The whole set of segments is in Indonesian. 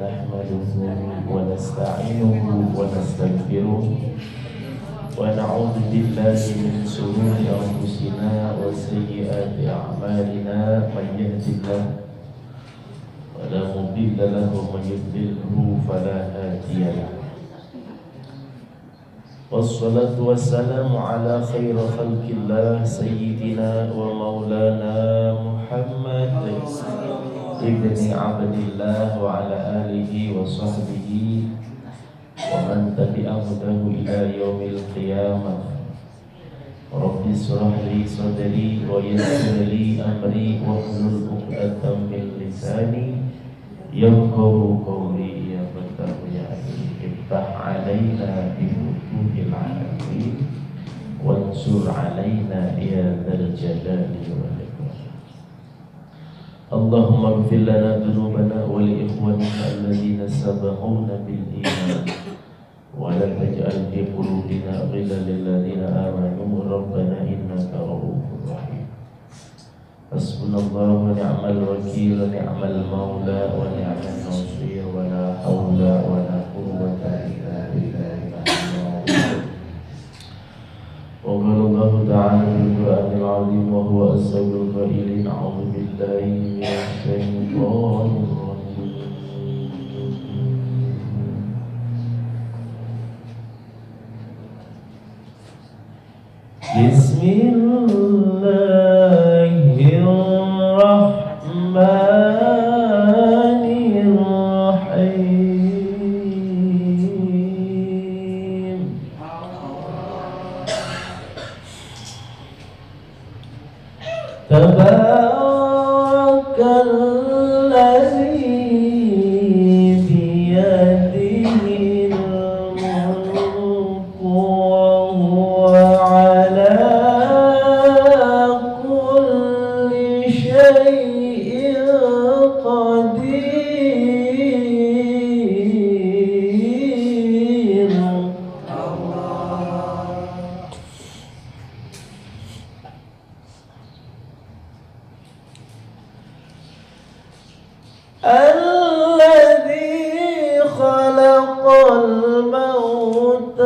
نحمده ونستعينه ونستغفره ونعوذ بالله من شرور أنفسنا وسيئات أعمالنا من يهد الله فلا مضل له ومن يضلله فلا هادي له والصلاة والسلام على خير خلق الله سيدنا ومولانا محمد ابن عبد الله وعلى آله وصحبه ومن تبعهم إلى يوم القيامة. رب اشرح لي صدري ويسر لي أمري واحلل عقدة من لساني يفقهوا قولي. يا فتاح يا عليم افتح علينا بفتوح العالمين وانصر علينا يا ذا الجلال والإكرام. اللهم اغفر لنا ذنوبنا ولإخواننا الذين سبقونا بالإيمان ولا تجعل في قلوبنا غلا للذين آمنوا ربنا إنك رؤوف رحيم. حسبنا الله ونعم الوكيل ونعم المولى ونعم النصير ولا حول ولا قوة إلا بالله العظيم. وقال الله تعالى في القرآن العظيم وهو أصدق القائلين أعوذ بالله من الشيطان الرجيم. بسم الله الرحمن الرحيم. تبارك الذي بيده الملك وهو على كل شيء قدير. الذي خلق الموت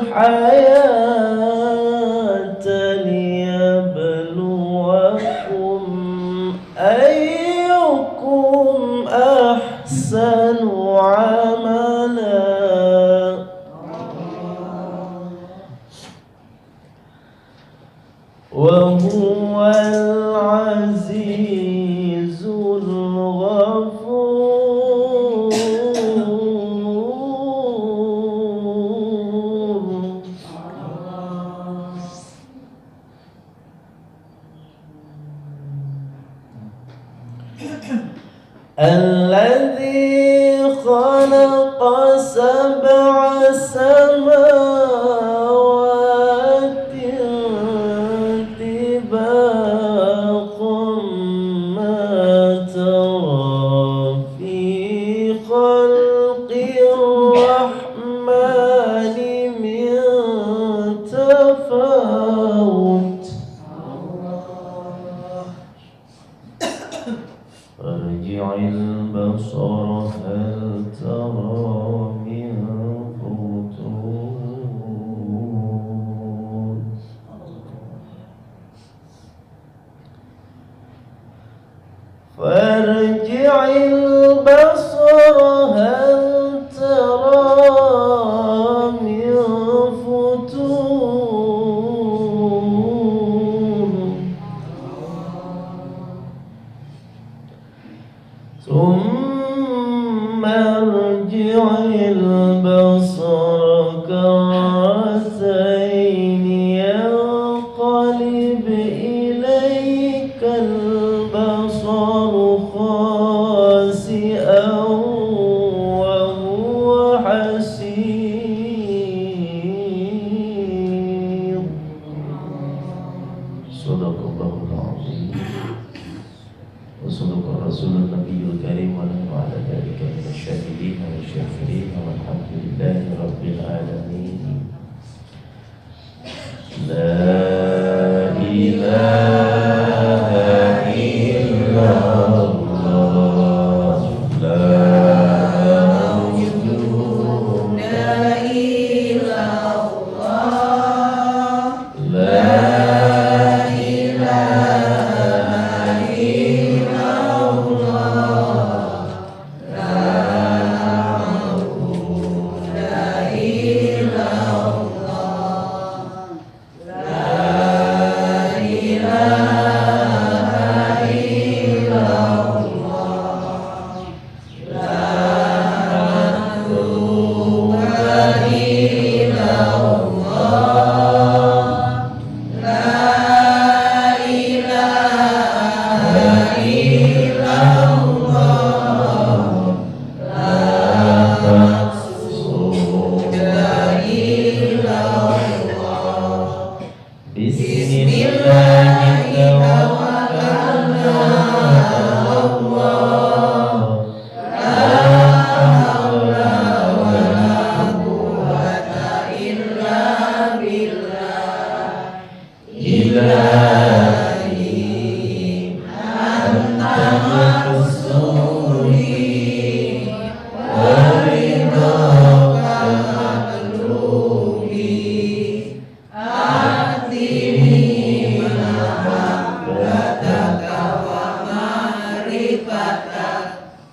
والحياة ليبلوكم أيكم أحسن عملا وهو العزيز الغفور. الذي خلق سبع سماوات طباقا ما ترى في خلق الرحمن من تفاوت. ارجع البصر هل ترى من فطور. فارجع البصر هل ترى من فطور. ثم ارجع البصر كرتين ينقلب إليك البصر خاسئا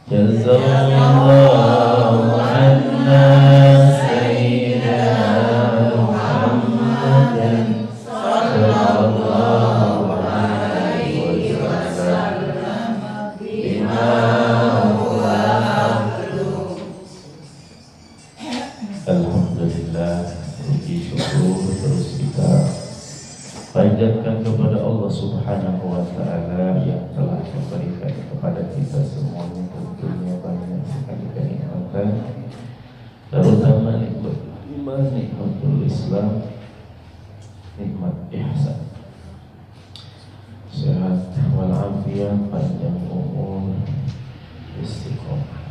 Jazallahu anna sayyidina Muhammadan sallallahu alaihi wasallam bima huwa ahlu. Alhamdulillah, puji syukur terus kita panjatkan kepada Allah Subhanahu wa taala yang telah memberikan kepada kita semuanya tentunya banyak sekali kenikmatan, terutama nikmat iman, nikmatul Islam, nikmat ihsan, sehat walafiat, panjang umur, istiqomah,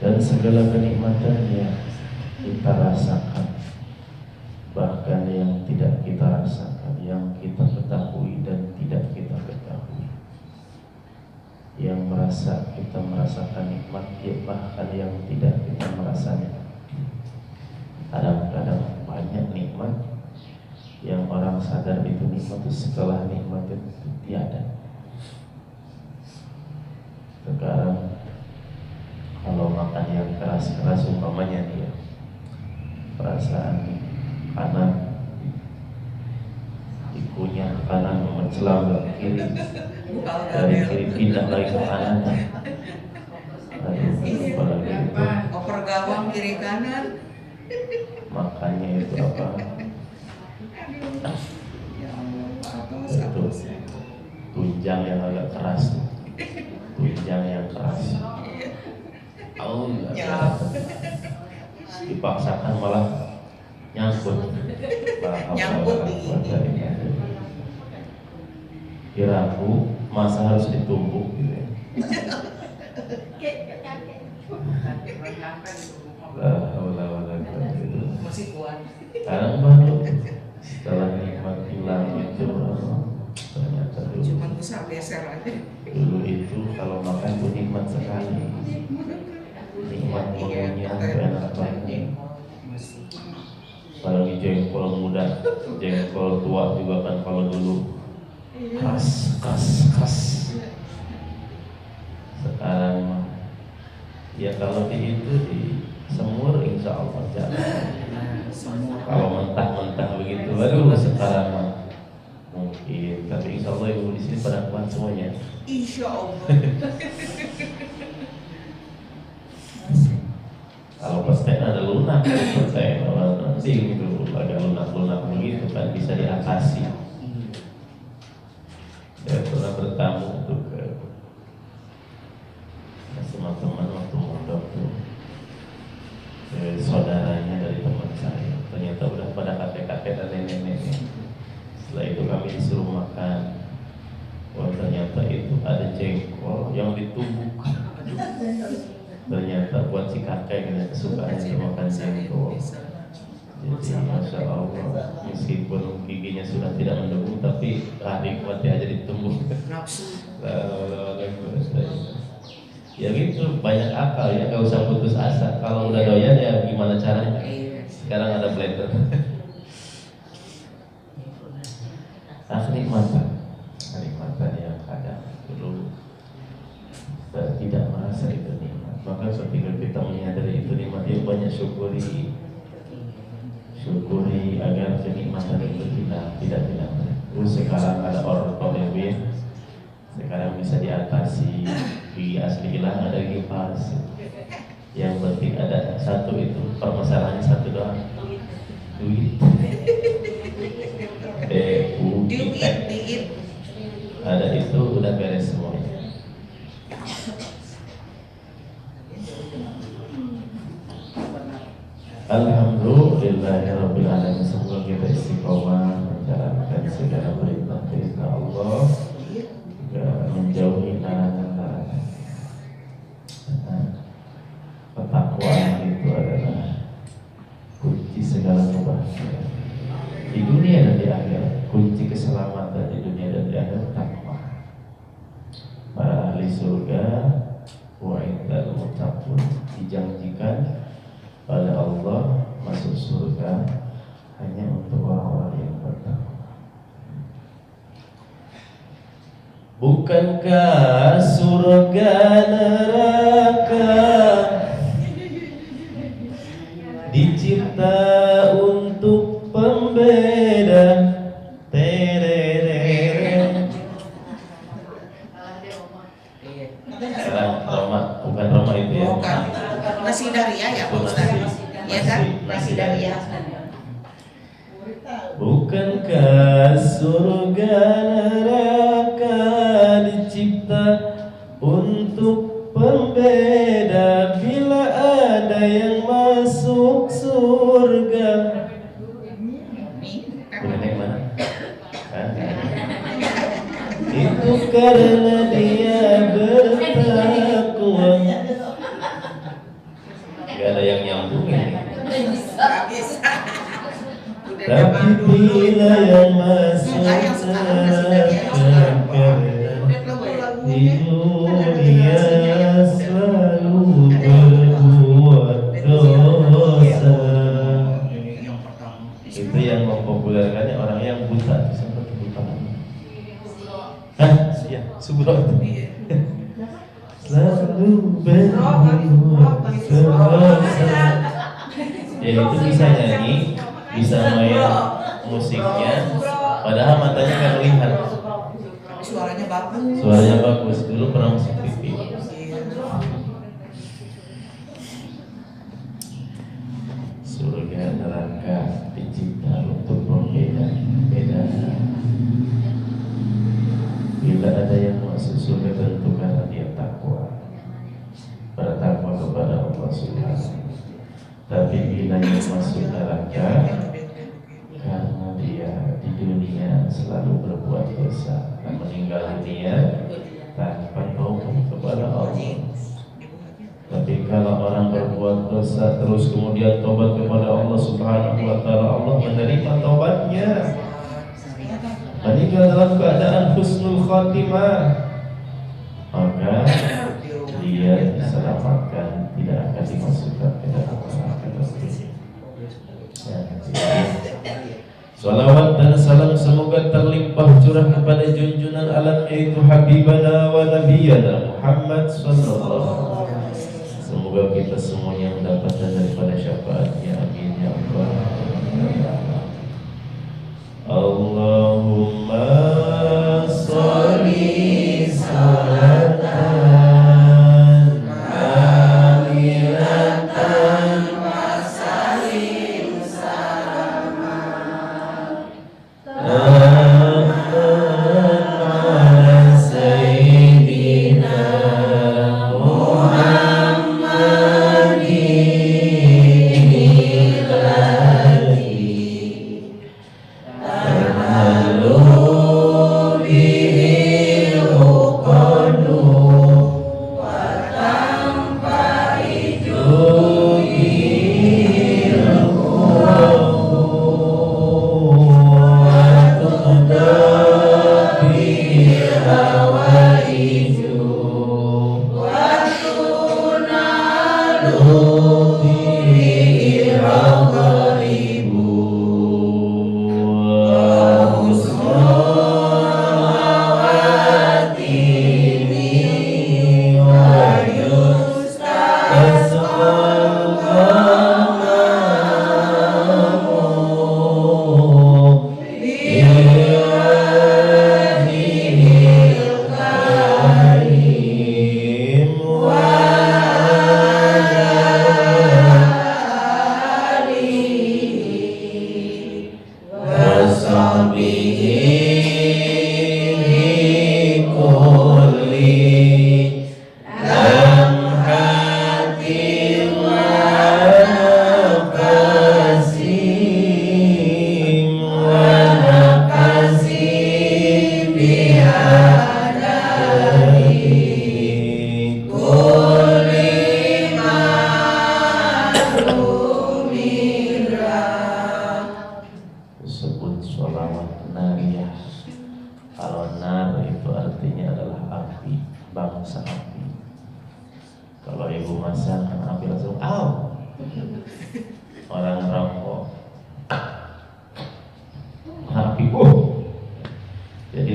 dan segala kenikmatan yang kita rasakan, bahkan yang tidak kita rasakan, yang kita ketahui dan tidak kita ketahui, yang kita merasakan nikmat, bahkan yang tidak kita merasanya. Kadang-kadang banyak nikmat yang orang sadar itu nikmat, itu setelah nikmat itu tiada. Sekarang kalau makan yang keras-keras umpamanya dia perasaan kanan dikunyah kanan mencelam ke kiri, dari kiri pindah lagi ke kanan. Apalagi itu oper gawang kiri kanan, makannya itu apa? Itu tunjang yang agak keras, tunjang yang keras. Oh ya, dipaksakan malah nyangkut kiraku masa harus ditumbuk gitu ya. masih kuat. Sekarang baru setelah nikmat hilang itu ternyata Cuma bisa beser aja. dulu itu kalau makan tuh nikmat sekali, nikmat mengunyah, enak banget. Apalagi jengkol muda, jengkol tua juga kan kalau dulu khas. Sekarang ya kalau di semur insya Allah jalan. Kalau mentah-mentah begitu, aduh sekarang mungkin, tapi insya Allah ibu di sini pada kuat semuanya. Insya Allah. Kalau pasti ada lunak, percaya nanti gitu agak lunak begitu kan bisa diatasi. Saya pernah bertamu untuk ke teman-teman waktu mondok tuh, saudaranya dari teman saya, ternyata udah pada kakek-kakek dan nenek-nenek. Setelah itu kami disuruh makan. Wah ternyata itu ada jengkol yang ditumbuk. Ternyata buat si kakek yang kesukaannya makan jengkol. Jadi masya Allah, meskipun giginya sudah tidak mendukung, tapi nikmatnya aja ditumbuk. Ya gitu, banyak akal ya, nggak usah putus asa. Kalau udah doyan ya gimana caranya? Sekarang ada blender. Kenikmatan yang kadang dulu tidak merasa itu nikmat. Maka ketika kita menyadari itu nikmat, dia banyak syukuri agar kenikmatan itu tidak hilang. Terus sekarang ada ortodontis, sekarang bisa diatasi, gigi asli hilang, ada gigi palsu. Yang penting ada satu, itu permasalahannya satu doang, duit. Duit. Ada itu udah beres semuanya. Alhamdulillahirabbil alamin. Semoga kita istiqomah menjalankan segala perintah Allah, menjauhi larangan-larangan. Ketakwaan itu adalah kunci segala kebahagiaan di dunia dan di akhirat. Kunci keselamatan di dunia dan di akhirat takwa. Para ahli surga wa indal muttaqun dijanjikan oleh Allah hanya untuk orang-orang yang bertakwa. Bukankah surga neraka dicipta untuk pembeda? Roma, bukan Roma itu ya? Bukan. Nasi Daria ya Pak Ustaz? Iya kan? Nasi Daria. Bukankah surga neraka dicipta untuk pembeda? Bila ada yang masuk surga, udah naik mana? Itu karena dia bertakwa. Gak ada yang nyambung ini. Nggak bisa. Tapi bila yang masuk Yang sekarang Nasi Daria yang sekarang di dunia selalu berbuat dosa. Itu yang mempopulerkannya orang yang buta. Seperti buta. Hah? Iya, Subro. Selalu berbuat dosa. Ya itu bisa nyanyi, bisa main musiknya, padahal matanya nggak melihat. Suaranya bagus. Suaranya bagus. Dulu pernah musik TV. Surga neraka dicipta untuk pembeda. Bila ada yang masuk surga tentu karena dia takwa, bertakwa kepada Allah Subhanahu. Tapi bila yang masuk neraka karena dia di dunia selalu berbuat dosa dan meninggal dunia tanpa taubat kepada Allah. Tapi kalau orang berbuat dosa terus kemudian taubat kepada Allah Subhanahu wa taala, Allah menerima taubatnya. Meninggal dalam keadaan husnul khatimah, maka dia diselamatkan, tidak akan dimasukkan ke dalam neraka. Salawat dan salam semoga terlimpah curah kepada junjungan alam yaitu Habibana wa Nabiyana Muhammad sallallahu alaihi wasallam. Semoga kita semuanya mendapatkan daripada syafaatnya. Amin ya Allah. Allahumma sholli salatan kamilatan wa sallim salaman ala sayyidina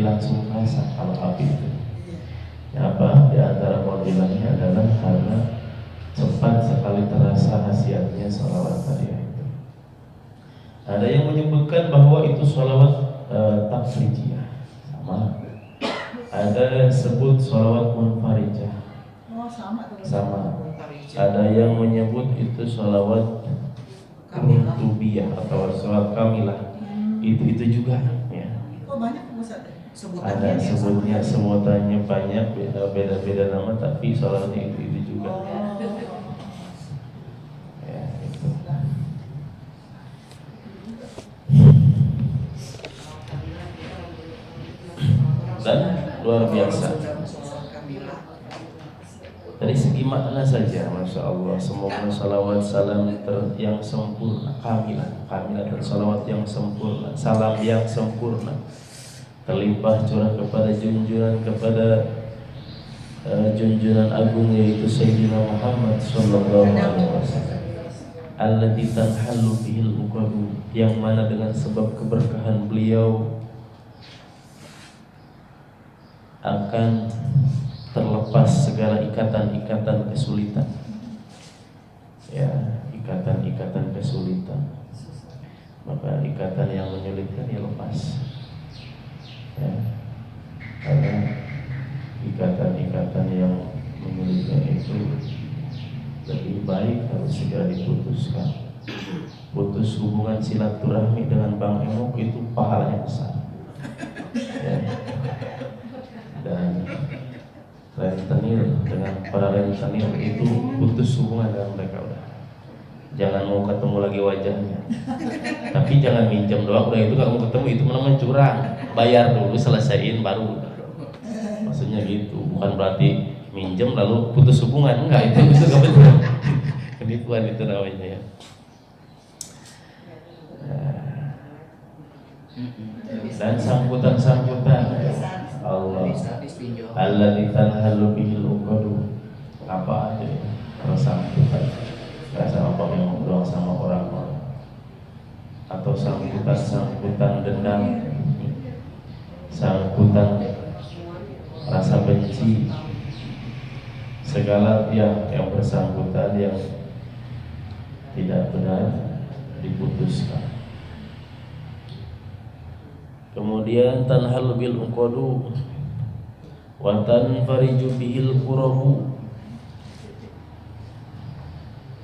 langsung terasa kalau api itu. Apa di antara modulnya adalah karena cepat sekali terasa khasiatnya sholawat tadi itu. Ada yang menyebutkan bahwa itu sholawat tafrijiyah, sama. Ada sebut sholawat munfarijah, sama. Ada yang menyebut itu sholawat rutubiyah atau sholawat kamilah. Itu juga ya. Oh banyak Ustaz. Ada sebutnya, sebutannya banyak, beda-beda nama, tapi sholawatnya itu juga. Ya, itu. Dan luar biasa. Dari segi makna saja, masya Allah, semoga salawat salam yang sempurna, kamilah dan salawat yang sempurna, salam yang sempurna, terlimpah curah kepada junjungan agung yaitu Sayyidina Muhammad sallallahu alaihi wasallam. Alladzi tanhallu bihil uqadu, yang mana dengan sebab keberkahan beliau akan terlepas segala ikatan-ikatan kesulitan. Ya, ikatan-ikatan kesulitan. Maka ikatan yang menyulitkan ya lepas. Ya. Karena ikatan-ikatan yang menyulitkan itu lebih baik harus segera diputuskan. Putus hubungan silaturahmi dengan Bang Emok itu pahalanya besar. Ya. Dan rentenir dengan para rentenir itu putus hubungan dengan mereka udah. Jangan mau ketemu lagi wajahnya. Tapi jangan minjem doang udah itu gak mau ketemu, itu namanya curang. Bayar dulu, selesaiin baru. Maksudnya gitu, bukan berarti minjem lalu putus hubungan, enggak, itu gak betul. Penipuan itu namanya ya. Dan sambutan-sambutan Allah alladzi tanhallu bihil uqadu, apa aja ya, sambutan sama apa yang ngobrol sama orang-orang, atau sambutan dendam, sambutan rasa benci, segala yang bersangkutan yang tidak benar diputuskan. Kemudian tanhal bil uqadu wa tanfariju bihil qurabu,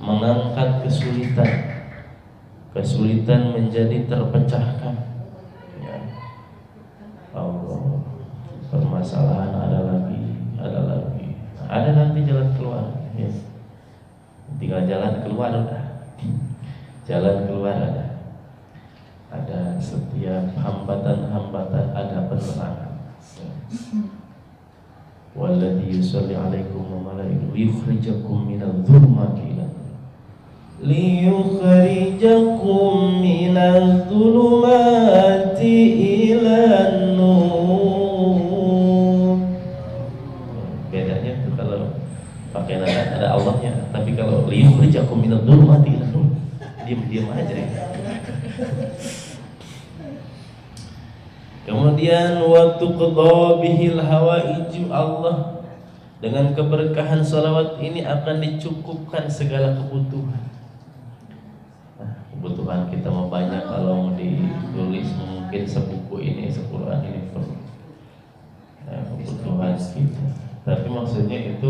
mengangkat kesulitan menjadi terpecahkan. Ya. Allah, permasalahan ada lagi, ada nanti jalan keluar. Ya. Tinggal jalan keluar udah. Jalan keluar ada. Ada setiap hambatan-hambatan ada penerangan. Walladzi yusalli 'alaikum wa malaikatuhu yukhrijakum minadh dhulumati ila liyukhrijakum minadh dhulumati ilan nur. Bedanya tuh kalau pakai nada ada Allahnya, tapi kalau liyukhrijakum minadh dhulumati ilan nur, diam aja ya. Kemudian waktu qadha bihil hawaiju, Allah dengan keberkahan salawat ini akan dicukupkan segala kebutuhan. Nah, kebutuhan kita mau banyak, kalau mau ditulis mungkin sebuku ini, sequran ini perlu. Nah, kebutuhan kita. Tapi maksudnya itu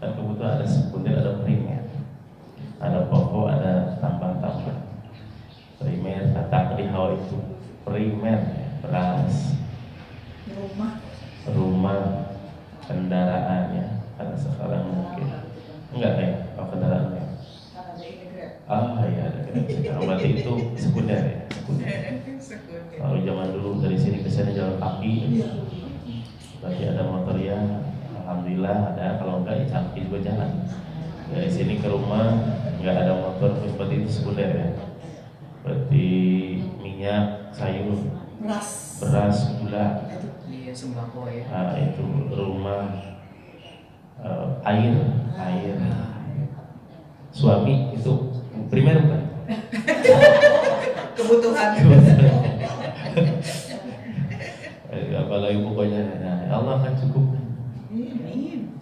kebutuhan ada sekunder, ada primer, ada pokok, ada tambah-tambah. Primer kata di hawa itu primer. Beras, rumah, kendaraannya, karena sekarang mungkin enggak ya, kalau kendaraannya iya ada kendaraannya, berarti itu sekunder ya, kalau zaman dulu dari sini ke sana jalan kaki, berarti ada motor ya, alhamdulillah ada, kalau enggak ya kaki juga jalan. Dari sini ke rumah enggak ada motor, berarti itu sekunder ya, berarti minyak, sayur, beras, gula, iya, sembako ya. Itu rumah, air, suami itu primer bukan? Kebutuhan. Apalagi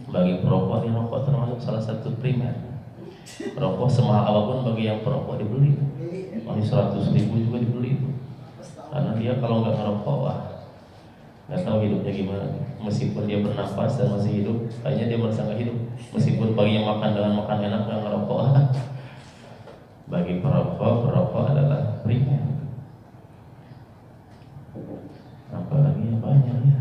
Bagi perokok, ini rokok termasuk salah satu primer. Rokok semahal apapun bagi yang perokok dibeli. Masih 100.000 juga dibeli itu. Karena dia kalau nggak ngerokok, wah, nggak tahu hidupnya gimana. Meskipun dia bernafas dan masih hidup, kayaknya dia merasa nggak hidup. Meskipun baginya makan dengan makan enak, nggak ngerokok. Bagi perokok adalah primer. Apalagi yang banyak ya.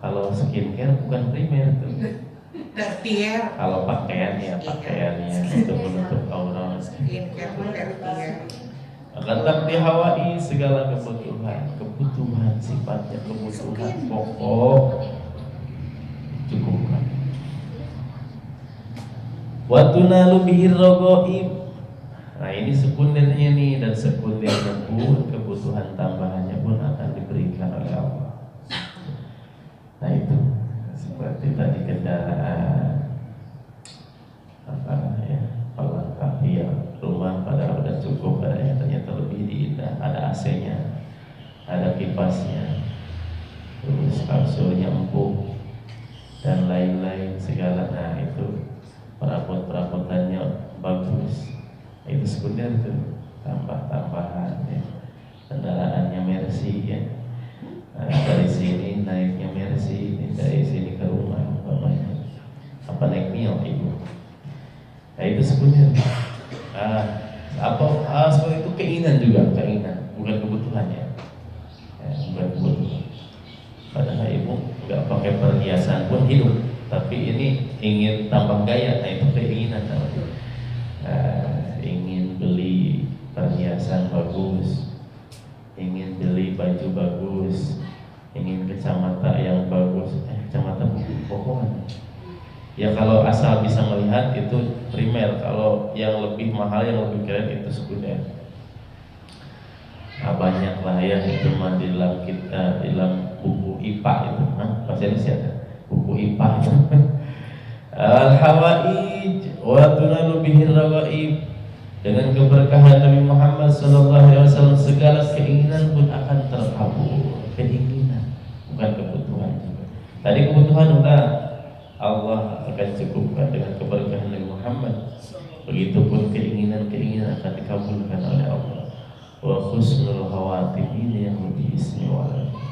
Kalau skincare bukan primer tuh. Tertier. Kalau pakaiannya untuk menutup aurat. Skincare tertier. Tetap dihawai segala kebutuhan sifatnya kebutuhan pokok cukupkan. Wa tunalu bihi raghaib. Nah ini sekundernya nih, dan sekundernya pun kebutuhan tambahannya pun akan diberikan oleh Allah. Nah itu seperti tadi kendaraan apa ya, pelengkap ya, rumah pada udah cukup, adanya ternyata lebih diindah, ada AC-nya, ada kipasnya, terus kasurnya empuk dan lain-lain segala. Nah itu perabot-perabotannya bagus. Itu sekunder tuh, tambahan ya. Kendaraannya Mercy ya. Nah, dari sini naiknya Mercy, dari sini ke rumah umpamanya. Apa naik Mio ibu? Nah itu sekunder. Seperti itu keinginan juga, bukan kebutuhan ya. Bukan kebutuhan. Padahal ibu nggak pakai perhiasan pun hidup, tapi ini ingin tambah gaya. Nah itu keinginan namanya. Ingin beli perhiasan bagus, ingin beli baju bagus, ingin kacamata yang bagus. Kacamata bohongan. Ya kalau asal bisa melihat itu primer. Kalau yang lebih mahal, yang lebih keren itu sekunder. Nah, banyak lah yang itu mah di dalam buku IPA itu. Bahasa Indonesia ada buku IPA itu. Al-hawaij wa tunalu bihi raghaib. Dengan keberkahan Nabi Muhammad SAW segala keinginan pun akan terkabul. Keinginan, bukan kebutuhan juga. Tadi kebutuhan udah Allah akan cukupkan dengan keberkahan Nabi Muhammad. Begitupun keinginan akan dikabulkan oleh Allah. Wa husnul khawatim, ini yang lebih istimewa.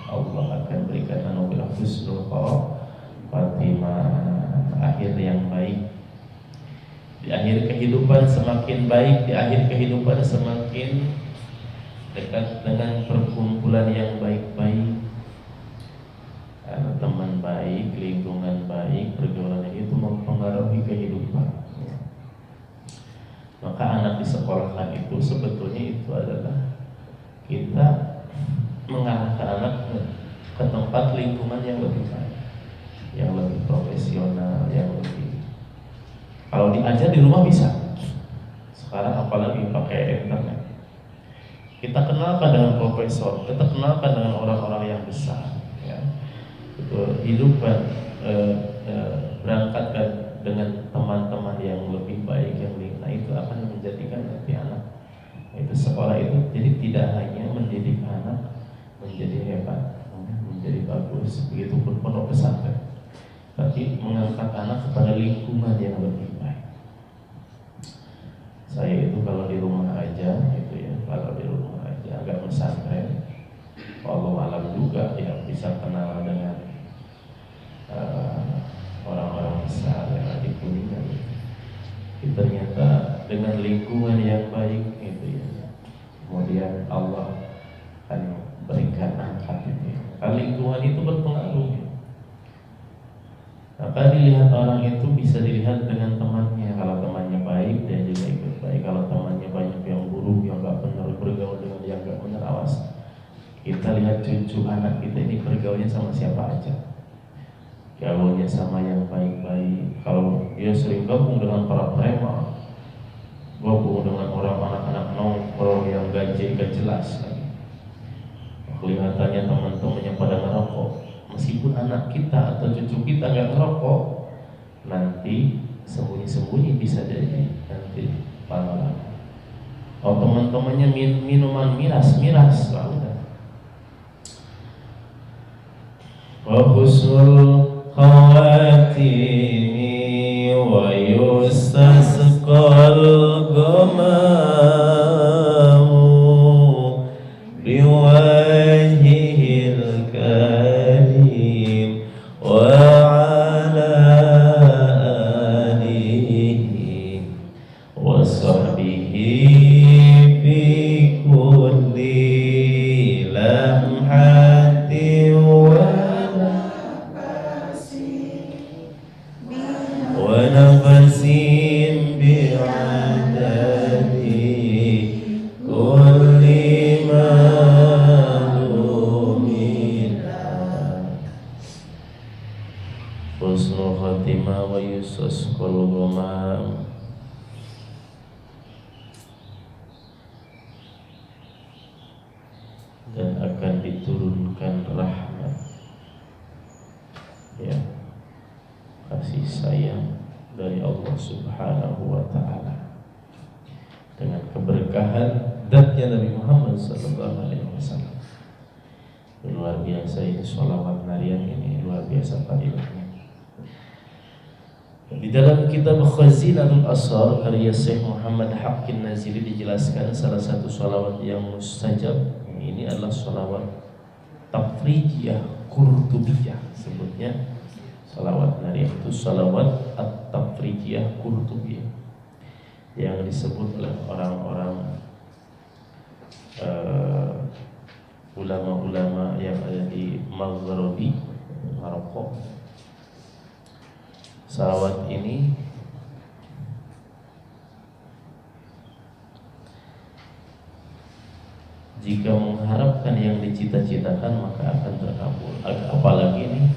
Allah akan berikan anugerah husnul khawatimah, akhir yang baik. Di akhir kehidupan semakin baik, di akhir kehidupan semakin dekat dengan perkumpulan yang baik-baik. Teman baik, lingkungan baik, pergaulan itu mempengaruhi kehidupan. Maka anak disekolahkan itu sebetulnya itu adalah kita mengarahkan anak ke tempat lingkungan yang lebih baik, yang lebih profesional, yang lebih. Kalau diajar di rumah bisa. Sekarang apalagi pakai internet. Kita kenalkan dengan profesor, kita kenalkan dengan orang-orang yang besar. Ya. Hidupkan, berangkatkan dengan teman-teman yang lebih baik, yang nah itu akan menjadikan nanti anak itu sekolah itu jadi tidak hanya mendidik anak menjadi hebat, menjadi bagus, begitupun pondok pesantren, tapi mengangkat anak kepada lingkungan yang lebih baik. Saya itu kalau di rumah aja gitu ya, kalau di rumah aja agak pesantren, Allah alam juga ya bisa kenal dengan orang-orang besar yang ada di Kuningan. Ternyata dengan lingkungan yang baik itu ya, kemudian Allah akan berikan angkat itu. Karena lingkungan itu berpengaruh. Maka dilihat orang itu bisa dilihat dengan temannya. Kalau temannya baik, dia juga ikut baik. Kalau temannya banyak yang buruk, yang gak benar, bergaul dengan yang gak benar, awas. Kita lihat cucu anak kita ini bergaulnya sama siapa aja. Gaulnya sama yang baik-baik. Kalau dia sering gabung dengan para preman, gabung dengan orang anak-anak nongkrong yang gak jelas lagi, kelihatannya teman-temannya pada ngerokok. Meskipun anak kita atau cucu kita nggak ngerokok, nanti sembunyi-sembunyi bisa jadi nanti malah. Kalau teman-temannya minuman miras, udah. Wa husnul khawatimah ويستسقى الغمام بوجهه الكريم وعلى آله وصحبه في كل لمحة ونفس بعدد كل معلوم حسن خاتمة ويستسقى الغمام. Dan akan diturunkan rahmat, ya, kasih sayang dari Allah Subhanahu wa Ta'ala dengan keberkahan zatnya Nabi Muhammad sallallahu alaihi wasallam. Luar biasa ini sholawat harian ini, luar biasa fadilahnya. Di dalam kitab Khazinatul Asrar karya Syekh Muhammad Haqqin Naziri dijelaskan salah satu sholawat yang mustajab ini adalah sholawat Tafrijiyah Qurtubiyah, sebutnya sholawat harian itu sholawat At-Tafrijiyah Qurtubiyah yang disebut oleh orang-orang ulama-ulama yang ada di Maghribi Maroko. Sholawat ini jika mengharapkan yang dicita-citakan maka akan terkabul. Apalagi ini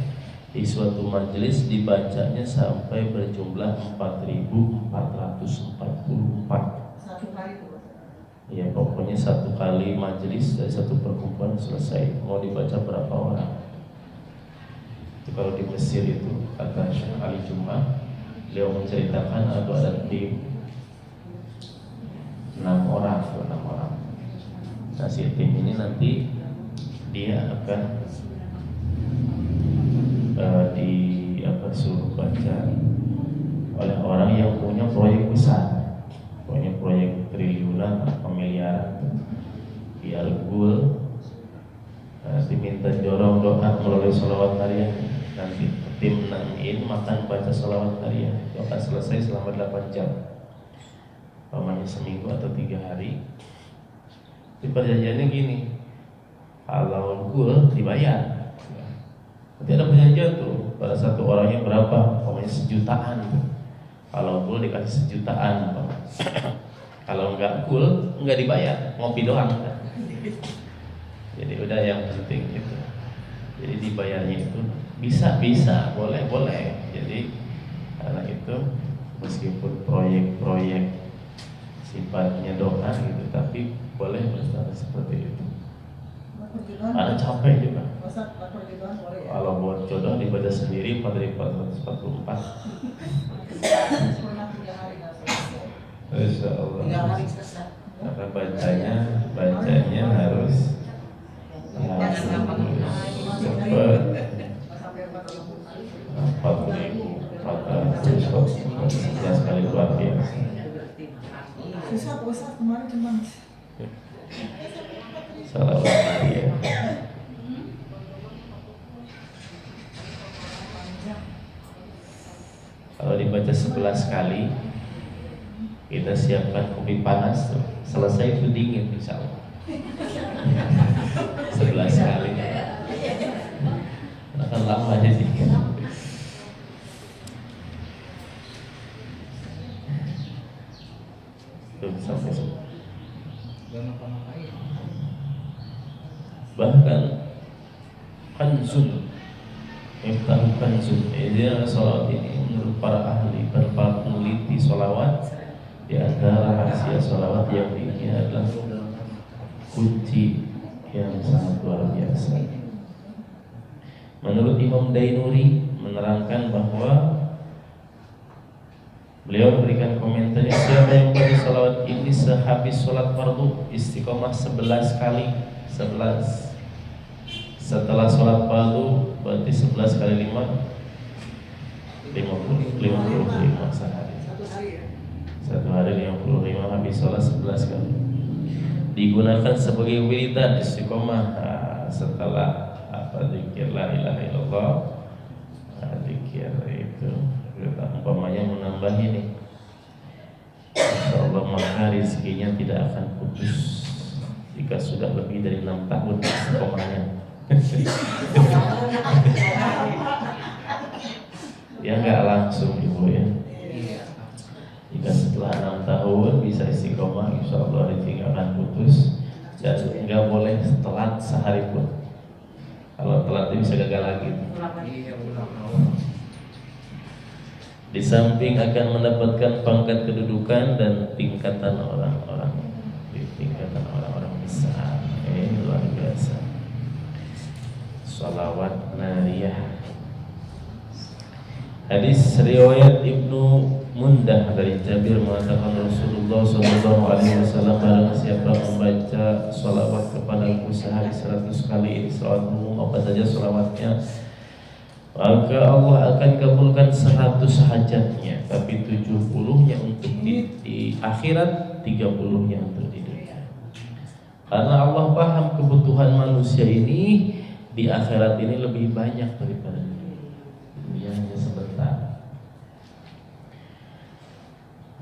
di suatu majelis dibacanya sampai berjumlah 4.444. Satu hari itu. Ya pokoknya satu kali majelis dari satu perkumpulan selesai. Mau dibaca berapa orang? Itu kalau di Mesir itu kata Syekh Ali Jum'ah, beliau menceritakan ada tim 6 orang. Nah si tim ini nanti dia akan suruh baca oleh orang yang punya proyek besar, punya proyek triliunan atau miliaran, biar gul diminta dorong doa melalui sholawat harian. Nanti tim namin makan baca sholawat harian itu akan selesai selama 8 jam, pamannya seminggu atau 3 hari. Di perjanjiannya gini, kalau gul dibayar. Nanti ada perjanjian tuh, pada satu orangnya berapa, pokoknya 1 jutaan tuh. Kalau gul dikasih 1 jutaan, kalau enggak gul enggak dibayar, ngopi doang kan? Jadi udah yang penting itu. Jadi dibayarnya itu bisa, boleh. Jadi karena itu meskipun proyek sifatnya doa gitu, tapi boleh berstatus seperti itu. Ada capek juga. Kalau buat jodoh dibaca sendiri 4.444. Insya Allah. Karena bacanya harus cepat. 4.400 sekali luar biasa. Susah Ustaz kemarin cuman Salawat ya. Kalau dibaca 11 kali, kita siapkan kopi panas tuh. Selesai itu dingin insya Allah. 11 kali. Akan lama jadi. Tuh sampai bahkan kanzun, iftahu kanzun. Dia salawat ini menurut para ahli, para peneliti salawat, di antara rahasia salawat yang ini adalah kunci yang sangat luar biasa. Menurut Imam Dainuri menerangkan bahwa beliau memberikan komentarnya, siapa yang baca salawat ini sehabis sholat fardu istiqomah 11 kali, 11 setelah sholat fardu berarti 11 kali 5 55 sehari. Satu hari 55 habis sholat 11 kali. Digunakan sebagai wiridan istiqomah setelah zikir la ilaha illallah, zikir itu umpamanya menambah ini, insyaallah maka rezekinya tidak akan putus jika sudah lebih dari 6 tahun istiqomahnya. Ya nggak langsung ibu ya. Jika setelah 6 tahun bisa istiqomah, insya Allah rezeki akan putus dan nggak boleh telat sehari pun. Kalau telat itu bisa gagal lagi. Di samping akan mendapatkan pangkat kedudukan dan tingkatan orang-orang besar, luar biasa. Shalawat nariyah. Hadis riwayat Ibnu Mundah dari Jabir mengatakan Rasulullah SAW barang siapa membaca sholawat kepadaku sehari 100 kali, sholawat umum apa saja sholawatnya, maka Allah akan kabulkan 100 hajatnya, tapi 70-nya untuk di akhirat, 30-nya untuk di dunia. Karena Allah paham kebutuhan manusia ini di akhirat ini lebih banyak daripada dunia hanya sebentar.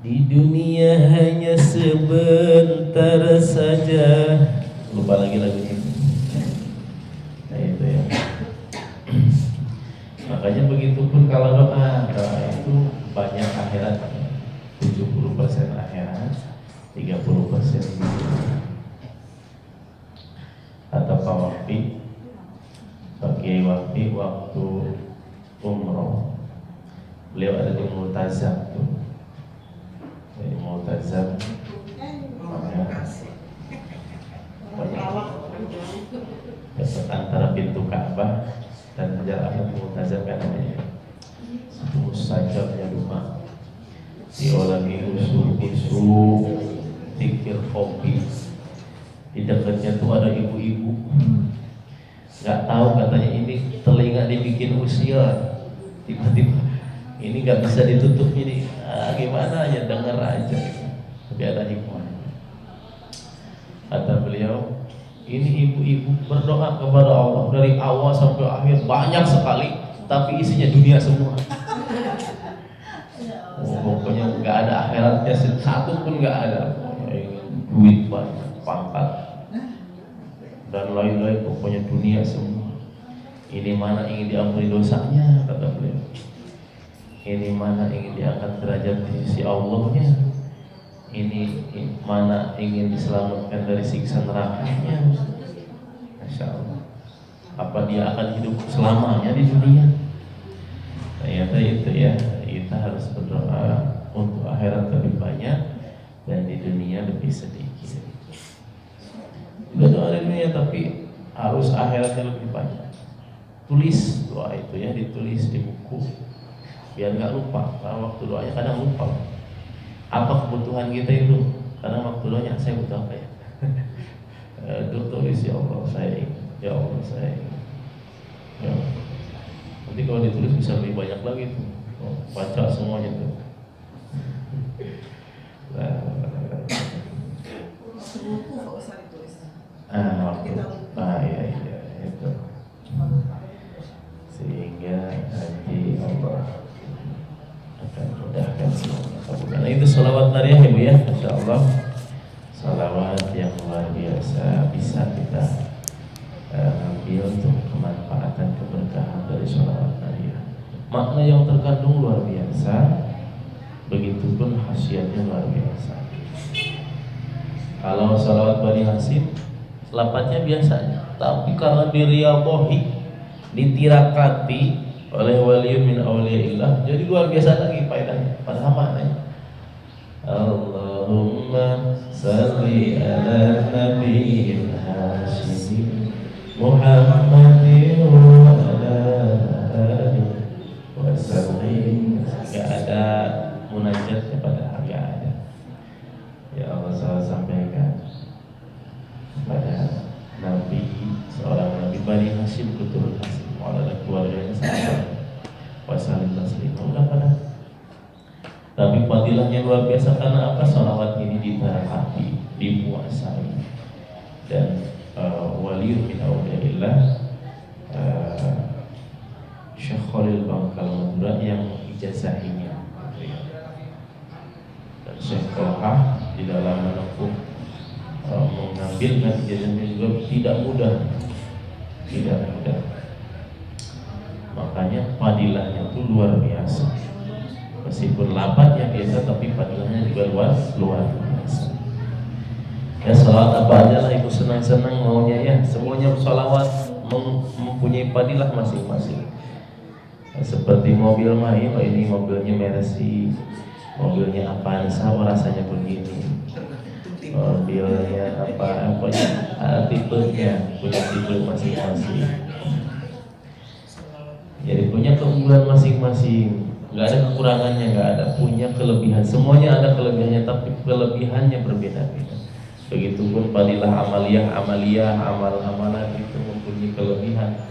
Di dunia hanya sebentar saja. Lupa lagi lagunya. Nah itu ya. Makanya begitu pun kalau doa itu banyak akhiratnya. 70% akhirat, 30% dunia. Atau waktu bagi waktu umroh, beliau ada di Multazam tuh. Dari Multazam dekat antara pintu Ka'bah dan Hajar Aswad. Multazam kan namanya. Itu mustajabnya rumah. Diolangi usul-usul, zikir kopi. Di dekatnya tuh ada ibu-ibu. Nggak tahu katanya ini telinga dibikin usia. Tiba-tiba ini nggak bisa ditutup ini, gimana ya, dengar aja. Tapi ada hikmah. Kata beliau, ini ibu-ibu berdoa kepada Allah dari awal sampai akhir banyak sekali, tapi isinya dunia semua. Pokoknya nggak ada akhiratnya satu pun nggak ada. Duit banyak, pangkat dan lain-lain, pokoknya dunia semua. Ini mana ingin diampuni dosanya, kata beliau. Ini mana ingin diangkat derajat di sisi Allahnya. Ini mana ingin diselamatkan dari siksa nerakanya. Masya Allah. Apa dia akan hidup selamanya di dunia? Ternyata itu ya, kita harus berdoa untuk akhirat lebih banyak dan di dunia lebih sedikit. Juga doa di dunia tapi harus akhiratnya lebih banyak. Tulis doa itu ya, ditulis di buku biar nggak lupa. Karena waktu doanya kadang lupa apa kebutuhan kita itu. Karena waktu doanya saya butuh apa ya? Tulis ya Allah saya ingin, ya Allah saya ingin. Ya. Nanti kalau ditulis bisa lebih banyak lagi tuh. Baca semuanya tuh. Iya itu. Sehingga nanti Allah akan mudahkan semuanya. Nah itu salawat nariyah ibu ya, Masya Allah. Salawat yang luar biasa bisa kita ambil untuk kemanfaatan keberkahan dari salawat nariyah. Makna yang terkandung luar biasa, begitupun khasiatnya luar biasa. Kalau salawat Bani Hasyim lapatnya biasanya, tapi karena diriyadhahi, ditirakati oleh wali min awliyaillah, jadi luar biasa lagi faedahnya. Padahal maknanya Allahumma salli ala nabiyil Hasyim Muhammadin wa ala alihi wa sallim. Gak ada munajatnya, padahal gak ada. Ya Allah, saya sampaikan pada Nabi, seorang Nabi Bani Hasyim, keturunan Hasyim, ada keluarganya sahabat. wasallim taslima, udah pada. Tapi fadilahnya luar biasa karena apa? Sholawat ini ditaati, dipuasai, dan waliun min awliyaillah Syekh Khalil Bangkal Madura yang mengijazahinya. Dan Syekh Toha di dalam menempuh mengambilkan ijazahnya juga tidak mudah, tidak mudah. Makanya fadilahnya itu luar biasa. Meskipun lapatnya biasa, tapi fadilahnya juga luar biasa. Ya salawat apa aja lah ibu senang-senang maunya ya. Semuanya salawat mempunyai fadilah masing-masing. Seperti mobil mah, ini mobilnya Mercy, mobilnya Avanza rasanya begini, mobilnya apa tipenya punya tipe masing-masing. Jadi punya keunggulan masing-masing, nggak ada kekurangannya, nggak ada, punya kelebihan. Semuanya ada kelebihannya, tapi kelebihannya berbeda-beda. Begitupun fadilah amaliyah, amal-amalan itu mempunyai kelebihan.